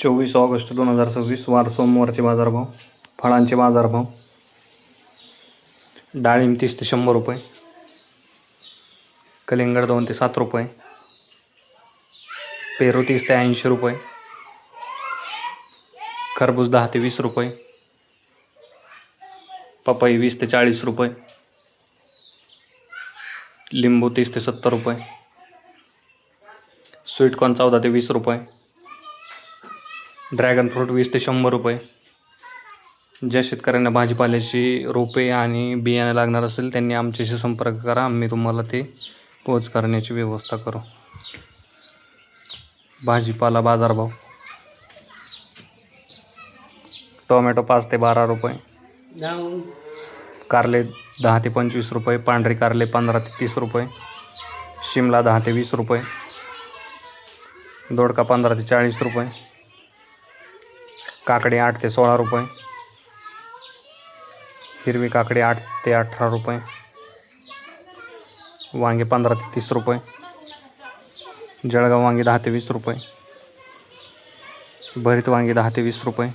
24 August 2026 वार सोमवारचे बाजारभाव. फळांचे बाजारभाव. डाळिंब 30 ते 100 रुपये, कलिंगड 2 ते 7 रुपये, पेरू 30 ते 80 रुपये, खरबूज 10 ते 20 रुपये, पपई 20 ते 40 रुपये, लिंबू 30 ते 70 रुपये, स्वीटकॉर्न 14 ते 20 रुपये, ड्रॅगन फ्रूट 20 ते 100 रुपये. ज्या शेतकऱ्यांना भाजीपाल्याची रोपे आणि बियाणे लागणार असेल त्यांनी आमच्याशी संपर्क करा, आम्ही तुम्हाला ते पोच करण्याची व्यवस्था करू. भाजीपाला बाजारभाव. टोमॅटो 5 ते 12 रुपये, कारले 10 ते 25 रुपये, पांढरे कारले 15 ते 30 रुपये, शिमला 10 ते 20 रुपये, दोडका 15 ते 40 रुपये, काकडी 8 ते 16 रुपये, हिरवी काकडी 8 ते 18 रुपये, वांगे 15 ते 30 रुपये, जळगाव वांगे 10 ते 20 रुपये, भरीत वांगे 10 ते 20 रुपये,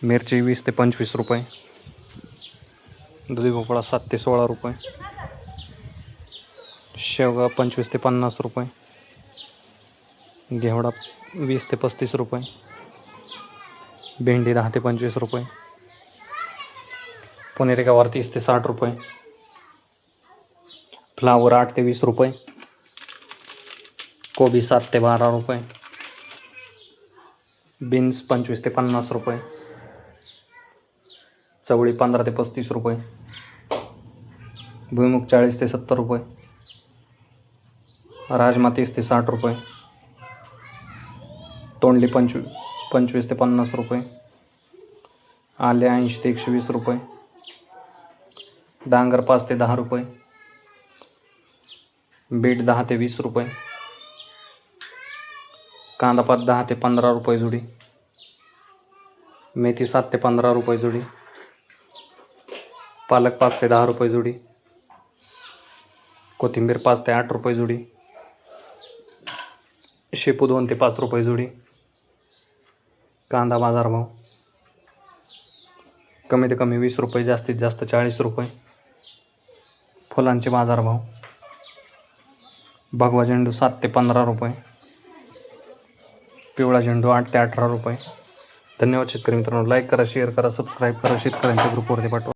मिरची 20 ते 25 रुपये, दुधी भोपळा 7 ते 16 रुपये, शेवगा 25 ते 50 रुपये, घेवडा 20 ते 35 रुपये, भेंडी 10 ते 25 रुपये, पुणेरी गवार 30 ते 60 रुपये, फ्लावर 8 ते 20 रुपये, कोबी 7 ते 12 रुपये, बीन्स 25 ते 50 रुपये, चवळी 15 ते 35 रुपये, भुईमुग 40 ते 70 रुपये, राजमा 30 ते 60 रुपये, तोंडली 25 ते 50 रुपये, आले 80 ते 120 रुपये, डांगर 5 ते 10 रुपये, बीट 10 ते 20 रुपये, कांदापात 10 ते 15 रुपये जुडी, मेथी 7 ते 15 रुपये जुडी, पालक 5 ते 10 रुपये जुडी, कोथिंबीर 5 ते 8 रुपये जुडी, शेपू 2 ते 5 रुपये जुडी. कांदा बाजारभाव. कमीत कमी 20 रुपये, जास्तीत जास्त 40 रुपये. फुलांचे बाजारभाव. भगवा झेंडू 7 ते 15 रुपये, पिवळा झेंडू 8 ते 18 रुपये. धन्यवाद शेतकरी मित्रांनो. लाईक करा, शेअर करा, सबस्क्राईब करा. शेतकऱ्यांच्या ग्रुपवरती पाठवा.